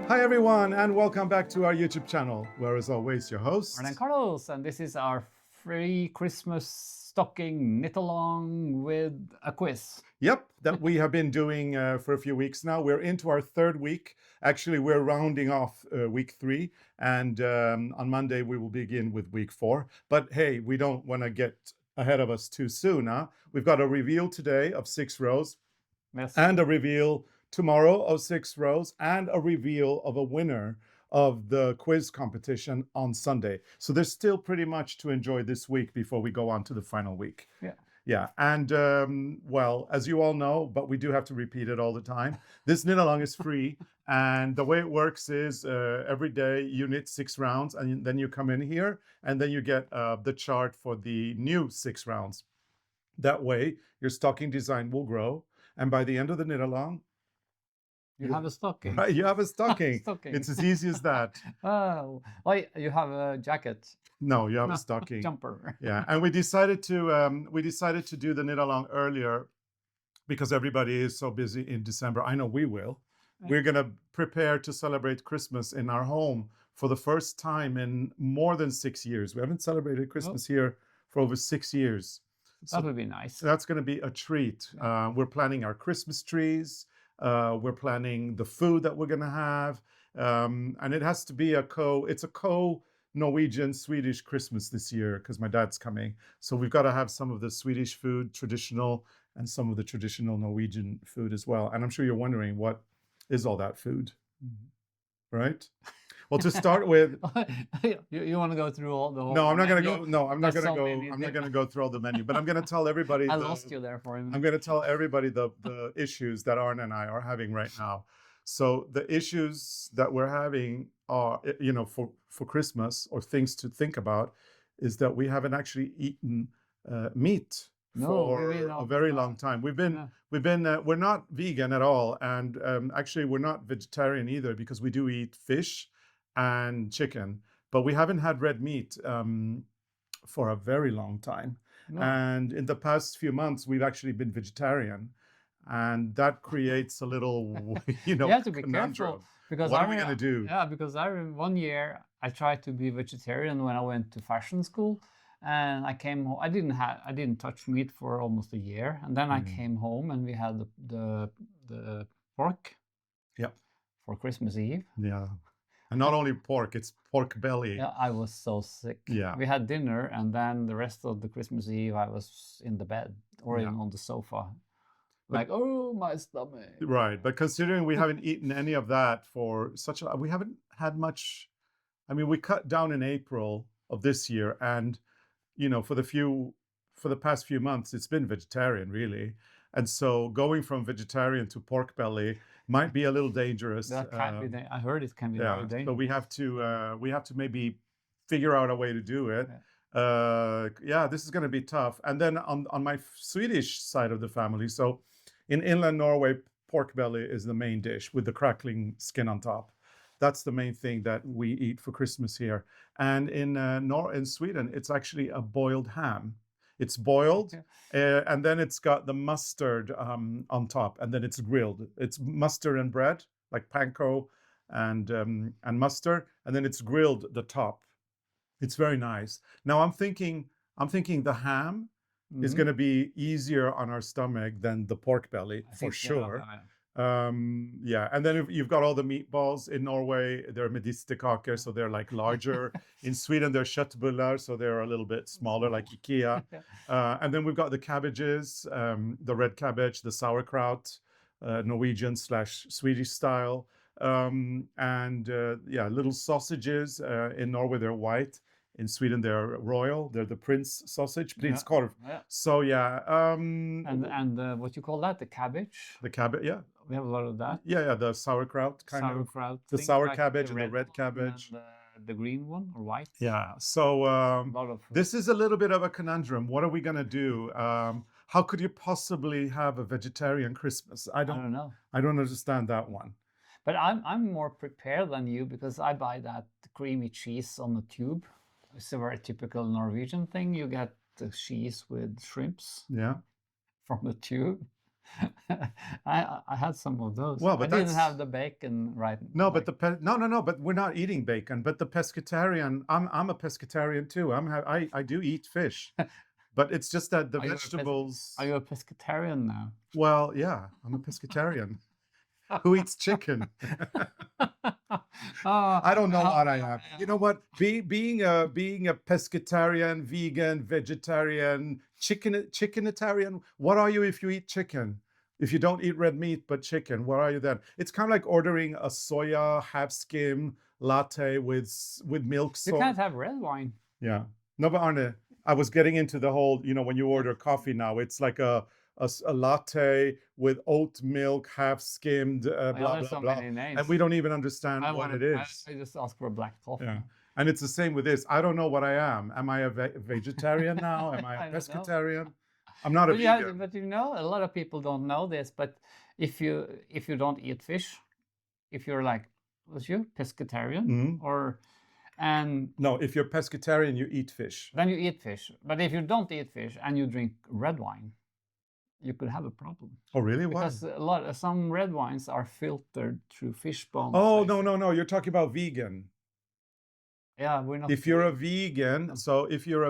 Hi everyone, and welcome back to our YouTube channel, where as always your Arne and host. Carlos, and this is our free Christmas stocking knit along with a quiz. Yep, that we have been doing for a few weeks now. We're into our third week. Actually, we're rounding off week 3, and on Monday we will begin with week 4. But hey, we don't want to get ahead of us too soon. Huh? We've got a reveal today of 6 rows, Yes. and a reveal tomorrow of 6 rows, and a reveal of a winner of the quiz competition on Sunday. So there's still pretty much to enjoy this week before we go on to the final week. Yeah. Yeah, and well, as you all know, but we do have to repeat it all the time, this knit along is free. And the way it works is every day you knit 6 rounds, and then you come in here, and then you get the chart for the new 6 rounds. That way, your stocking design will grow. And by the end of the knit along, You have a stocking. right, you have a stocking. Stocking. It's as easy as that. Oh, wait, you have a jacket. No, you have No, a stocking. Jumper. Yeah, and we decided to do the knit along earlier because everybody is so busy in December. I know we will. We're gonna prepare to celebrate Christmas in our home for the first time in more than 6 years. We haven't celebrated Christmas here for over 6 years. That would be nice. That's going to be a treat. We're planning our Christmas trees. We're planning the food that we're going to have. And it has to be it's a co-Norwegian Swedish Christmas this year because my dad's coming. So we've got to have some of the Swedish food, traditional, and some of the traditional Norwegian food as well. And I'm sure you're wondering, what is all that food? Right? Well, to start with, you want to go through all the whole no, I'm not going to menu? go. No, I'm not There's going to so go. many I'm not going to go through all the menu, but I'm going to tell everybody. I lost you there for a minute. I'm going to tell everybody the issues that Arne and I are having right now. So the issues that we're having are, for Christmas, or things to think about, is that we haven't actually eaten meat for a very long time. We're not vegan at all, and actually we're not vegetarian either, because we do eat fish and chicken, but we haven't had red meat for a very long time. No. And in the past few months, we've actually been vegetarian, and that creates a little, You have to be conundrum. careful, because What are we going to do? Yeah, because one year I tried to be vegetarian when I went to fashion school, and I came home. I didn't touch meat for almost a year, and then I came home and we had the pork. Yep. For Christmas Eve. Yeah. And not only pork, it's pork belly. Yeah, I was so sick. Yeah. We had dinner, and then the rest of the Christmas Eve I was in the bed or even on the sofa. Like, oh, my stomach. Right. But considering we haven't eaten any of that for we haven't had much. I mean, we cut down in April of this year, and for the past few months, it's been vegetarian, really. And so going from vegetarian to pork belly might be a little dangerous. That can be. I heard it can be very dangerous. But we have to maybe figure out a way to do it. This is going to be tough. And then on my Swedish side of the family, so in inland Norway, pork belly is the main dish with the crackling skin on top. That's the main thing that we eat for Christmas here. And in Sweden, it's actually a boiled ham. It's boiled, and then it's got the mustard on top, and then it's grilled. It's mustard and bread, like panko and mustard, and then it's grilled the top. It's very nice. Now I'm thinking the ham is going to be easier on our stomach than the pork belly, for sure. And then you've got all the meatballs in Norway. They're medisterkaker, so they're like larger. In Sweden, they're köttbullar, so they're a little bit smaller, like IKEA. And then we've got the cabbages, the red cabbage, the sauerkraut, Norwegian/Swedish style, little sausages. In Norway, they're white. In Sweden, they're royal. They're the prince sausage, prinskorv. So and what you call that? The cabbage. The cabbage, yeah. We have a lot of that. Yeah, the sauerkraut sauerkraut, the sour cabbage and the red cabbage. And the green one or white. Yeah. So this is a little bit of a conundrum. What are we gonna do? How could you possibly have a vegetarian Christmas? I don't know. I don't understand that one. But I'm more prepared than you, because I buy that creamy cheese on the tube. It's a very typical Norwegian thing. You get the cheese with shrimps. Yeah. From the tube. I had some of those. Well, I but didn't have that's the bacon right. no, but Like, the no, but we're not eating bacon. But the pescatarian, I'm a pescatarian too. I do eat fish, but it's just that the are you vegetables. are you a pescatarian now? Well, yeah, I'm a pescatarian. Who eats chicken? I don't know what I am. You know what? Being a pescatarian, vegan, vegetarian, chickenitarian. What are you if you eat chicken? If you don't eat red meat but chicken, what are you then? It's kind of like ordering a soya half skim latte with milk You so can't have red wine. yeah. No, but Arne, I was getting into the whole, when you order coffee now, it's like a latte with oat milk, half skimmed, Yeah, blah, there's blah, so blah. many names. And we don't even understand I what wanted, it I, is. I just asked for a black coffee. Yeah. And it's the same with this. I don't know what I am. Am I a vegetarian now? Am I a I don't know. pescatarian? I'm not a vegan. But a lot of people don't know this. But if you don't eat fish, if you're like, was you pescatarian Mhm. or and No, if you're pescatarian, you eat fish. then you eat fish. But if you don't eat fish and you drink red wine, you could have a problem Oh, really? Why? because some red wines are filtered through fish bones. Oh, no. You're talking about vegan. Yeah, we're not. If you're a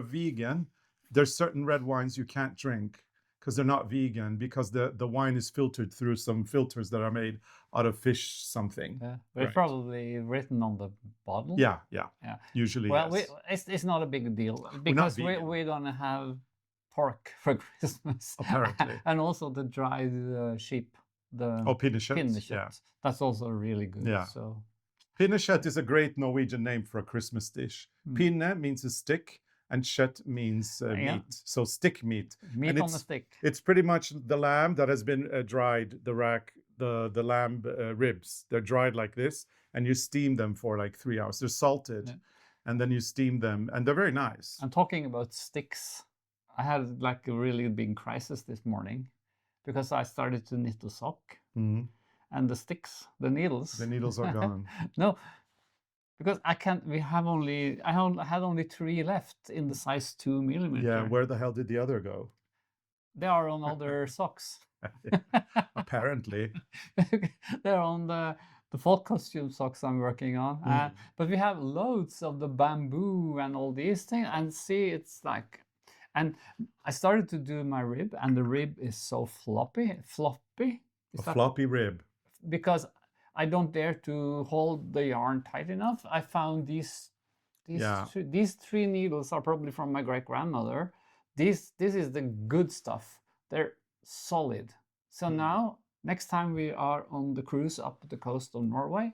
vegan, there's certain red wines you can't drink because they're not vegan, because the wine is filtered through some filters that are made out of fish something. Yeah, but Right. it's probably written on the bottle. Yeah. Yeah. Usually, Well, yes. it's not a big deal because vegan. we don't have pork for Christmas. Apparently. And also the dried sheep, the Pinnekjøtt. pinnekjøtt. Yeah. That's also really good. Yeah. So Pinnekjøtt is a great Norwegian name for a Christmas dish. Pinne means a stick, and kjøtt means Yeah. meat. So stick meat. meat And on a stick. It's pretty much the lamb that has been dried, the lamb ribs. They're dried like this, and you steam them for like 3 hours. They're salted, Yeah. and then you steam them, and they're very nice. I'm talking about sticks. I had like a really big crisis this morning because I started to knit a sock, Mhm. and the sticks, the needles. The needles are gone. No, because I can't. I had only 3 left in the size 2 millimeter. Yeah, where the hell did the other go? They are on other socks. Apparently. They're on the fall costume socks I'm working on. But we have loads of the bamboo and all these things. And see, it's like, and I started to do my rib, and the rib is so floppy. A floppy rib. Because I don't dare to hold the yarn tight enough. I found these Yeah. these 3 needles are probably from my great grandmother. This is the good stuff. They're solid. So now, next time we are on the cruise up the coast of Norway,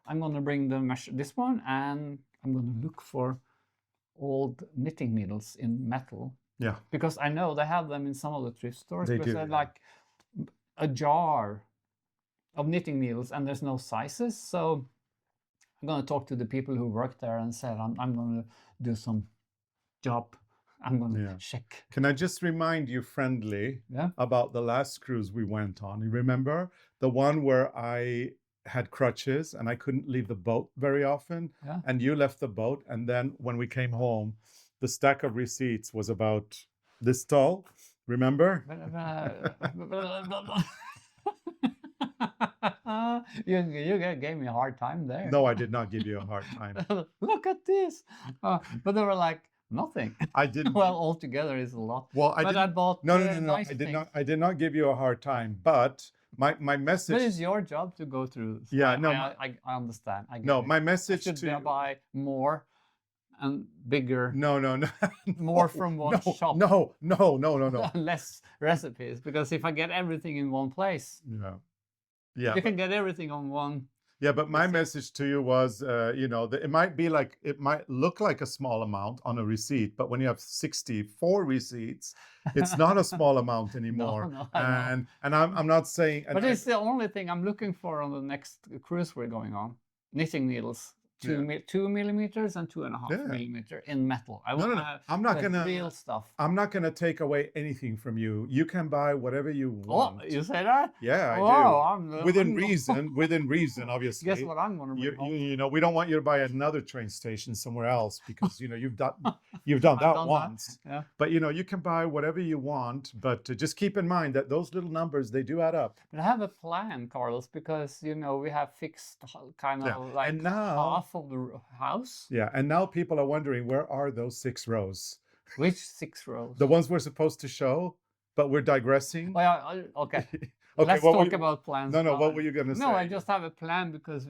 I'm gonna bring this one, and I'm gonna look for old knitting needles in metal. Yeah. Because I know they have them in some of the thrift stores. They because do, they're yeah. like a jar of knitting needles, and there's no sizes. So I'm gonna talk to the people who work there and said I'm gonna do some job. I'm gonna check. Can I just remind you friendly about the last cruise we went on? You remember the one where I had crutches and I couldn't leave the boat very often, and you left the boat, and then when we came home, the stack of receipts was about this tall. Remember? You gave me a hard time there. No, I did not give you a hard time. Look at this. But they were like nothing. I didn't. Well, altogether is a lot. Well, I bought no. nice I did things. not. I did not give you a hard time. But my message. But it's your job to go through this. Yeah. I understand. I get no, it. my message I should to buy more and bigger. No. More from one shop. No. Less recipes, because if I get everything in one place, yeah, you can get everything on one. Yeah, but my message to you was, it might look like a small amount on a receipt, but when you have 64 receipts, it's not a small amount anymore. No, and I'm not saying. But it's the only thing I'm looking for on the next cruise we're going on. Knitting needles. 2 millimeters and 2.5 Yeah. millimeter in metal. I No, want no, to no. have I'm not the gonna. real stuff. I'm not gonna take away anything from you. You can buy whatever you Oh, want. you say that? Yeah, I Wow, do. Within I'm reason. Within reason, obviously. Guess what I'm gonna bring home? You know, we don't want you to buy another train station somewhere else because you know you've done I've that done that. once. Yeah. But you know, you can buy whatever you want. But just keep in mind that those little numbers, they do add up. But I have a plan, Carlos, because you know we have fixed kind Yeah. of like And now, half of the house. yeah, and now people are wondering, where are those 6 rows? Which 6 rows? The ones we're supposed to show, but we're digressing. Oh, yeah, okay. Okay, Let's what were talk you- about plans. No, no, now. what were you gonna No, I say? just have a plan because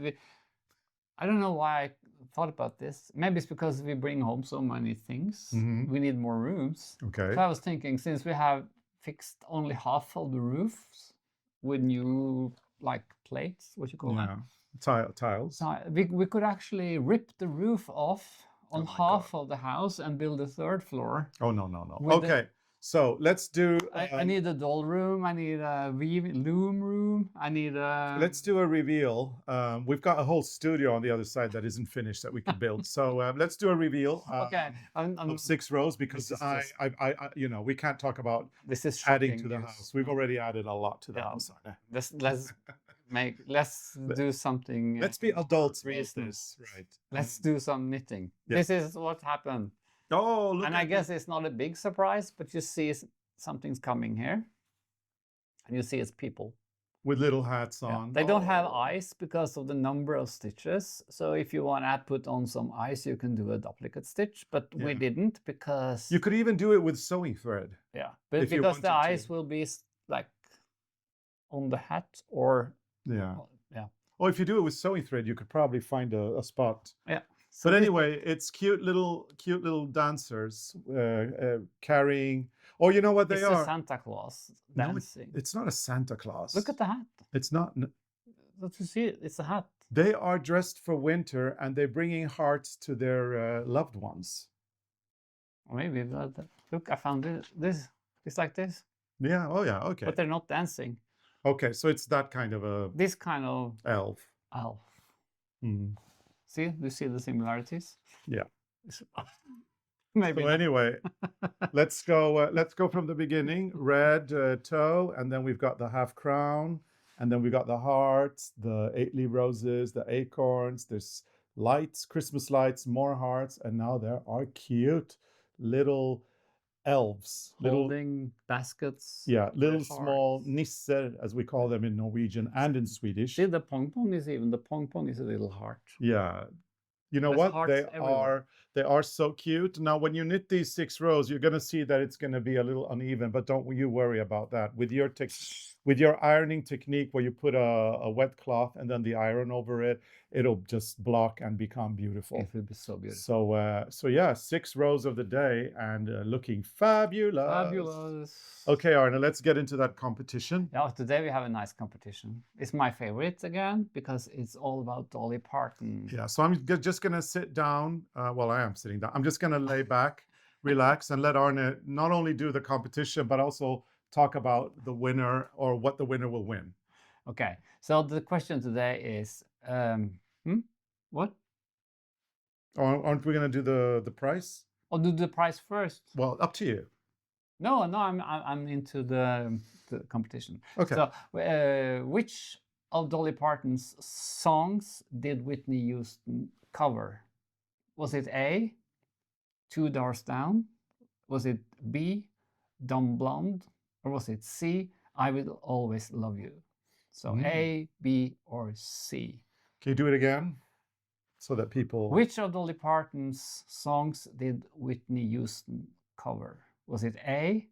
I don't know why I thought about this. Maybe it's because we bring home so many things. Mhm. We need more rooms. Okay. So I was thinking, since we have fixed only half of the roofs with new like plates, what you call Yeah. them, Tiles. so we could actually rip the roof off on Oh my half of the house and build a 3rd floor. Oh, no, no, no. With the- Okay. So let's do. I need a doll room. I need a loom room. I need a. Let's do a reveal. We've got a whole studio on the other side that isn't finished that we can build. So let's do a reveal. Okay. I'm Of 6 rows because This is I, just- I, you know, we can't talk about This is adding shocking to the news. house. We've already added a lot to the Yeah. house. Arne. Let's do something. Let's be adults about reasonable. this, right? Let's do some knitting. Yeah. This is what happened, Oh, look! and I guess it's not a big surprise, but you see something's coming here, and you see it's people. With little hats Yeah. on. They don't have Oh. eyes because of the number of stitches. So if you want to put on some eyes, you can do a duplicate stitch, but we Yeah. didn't because You could even do it with sewing thread. yeah, but if you because the wanted eyes to. will be like on the hat or Yeah. yeah. Or if you do it with sewing thread, you could probably find a spot. Yeah. But this- anyway, it's cute little dancers carrying. Oh, you know what they it's are? a Santa Claus No, dancing. It's not a Santa Claus. Look at the hat. It's not. Don't you see it? It's a hat. They are dressed for winter and they're bringing hearts to their loved ones. Or maybe look, I found it. This. It's like this, Yeah. Oh, yeah. Okay. but they're not dancing. Okay. So it's that kind of a This kind of elf. elf. Mm. See, do you see the similarities? Yeah. Maybe. So not. anyway, let's go from the beginning. Red toe, and then we've got the half crown, and then we got the hearts, the 8-leaf roses, the acorns. There's lights, Christmas lights, more hearts, and now there are cute little elves, Holding baskets. little with small hearts. nisser, as we call them in Norwegian and in Swedish. See, the pong pong is a little heart. Yeah. You know There's what? hearts They everywhere. are so cute. Now, when you knit these 6 rows, you're going to see that it's going to be a little uneven, but don't you worry about that. With your ironing technique where you put a wet cloth and then the iron over it, it'll just block and become beautiful. It will be so beautiful. So yeah, 6 rows of the day and looking fabulous. Fabulous. Okay, Arne, let's get into that competition. Yeah, today we have a nice competition. It's my favorite again because it's all about Dolly Parton. Yeah, so I'm just going to sit down. Well, I am sitting down. I'm just going to lay back, relax, and let Arne not only do the competition, but also talk about the winner or what the winner will win. Okay, so the question today is, what? Or aren't we going to do the price? Or do the prize first? Well, up to you. No, I'm into the competition. Okay. So, which of Dolly Parton's songs did Whitney Houston cover? Was it A, Two Doors Down? Was it B, Dumb Blonde? Or was it C, I Will Always Love You? So A, B, or C. Can you do it again so that people... Which of Dolly Parton's songs did Whitney Houston cover? Was it A,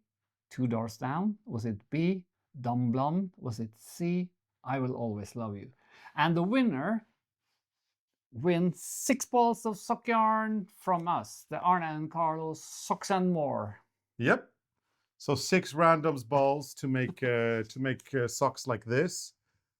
Two Doors Down? Was it B, Dumb Blonde? Was it C, I Will Always Love You? And the winner wins 6 balls of sock yarn from us, the Arne and Carlos Socks and More. Yep. So 6 randoms balls to make socks like this,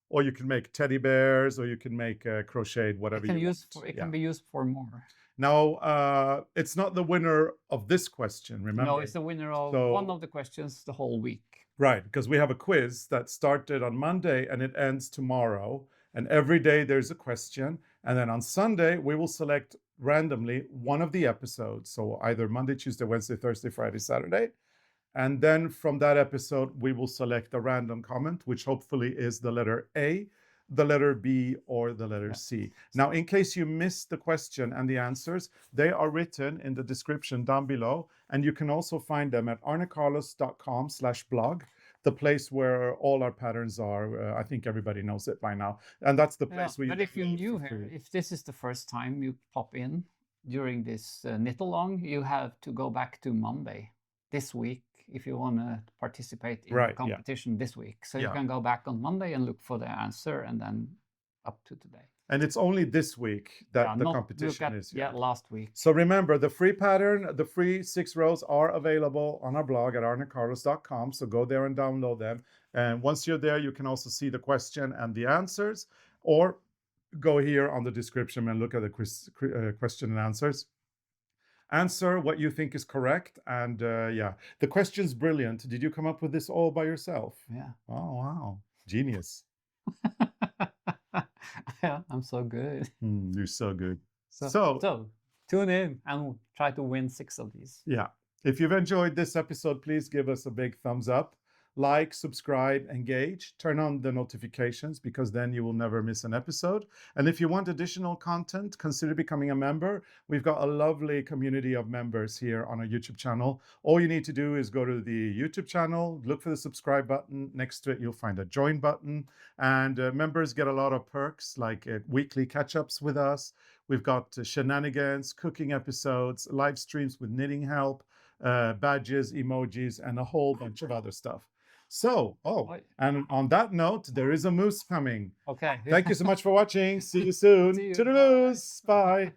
or you can make teddy bears, or you can make crocheted, whatever you want. It can be used for more. Now, it's not the winner of this question, remember? No, it's the winner of one of the questions the whole week. Right, because we have a quiz that started on Monday and it ends tomorrow. And every day there's a question. And then on Sunday, we will select randomly one of the episodes. So either Monday, Tuesday, Wednesday, Thursday, Friday, Saturday. And then from that episode, we will select a random comment, which hopefully is the letter A, the letter B, or the letter C. Now, in case you missed the question and the answers, they are written in the description down below. And you can also find them at arnecarlos.com/blog, the place where all our patterns are. I think everybody knows it by now. And that's the place where you... But if you're new here, if this is the first time you pop in during this knit-along, you have to go back to Monday this week if you want to participate in the competition this week. So you can go back on Monday and look for the answer and then up to today. And it's only this week that the competition is. Yeah, last week. So remember, the free pattern, the free 6 rows are available on our blog at arnecarlos.com. So go there and download them. And once you're there, you can also see the question and the answers, or go here on the description and look at the question and answers. Answer what you think is correct. And the question's brilliant. Did you come up with this all by yourself? Yeah. Oh, wow. Genius. Yeah, I'm so good. You're so good. So tune in and try to win 6 of these. Yeah. If you've enjoyed this episode, please give us a big thumbs up. Like, subscribe, engage, turn on the notifications, because then you will never miss an episode. And if you want additional content, consider becoming a member. We've got a lovely community of members here on our YouTube channel. All you need to do is go to the YouTube channel, look for the subscribe button. Next to it, you'll find a join button. And members get a lot of perks, like weekly catch-ups with us. We've got shenanigans, cooking episodes, live streams with knitting help, badges, emojis, and a whole bunch of other stuff. So, and on that note, there is a moose coming. Okay. Thank you so much for watching. See you soon. See you. Toodaloos. Bye.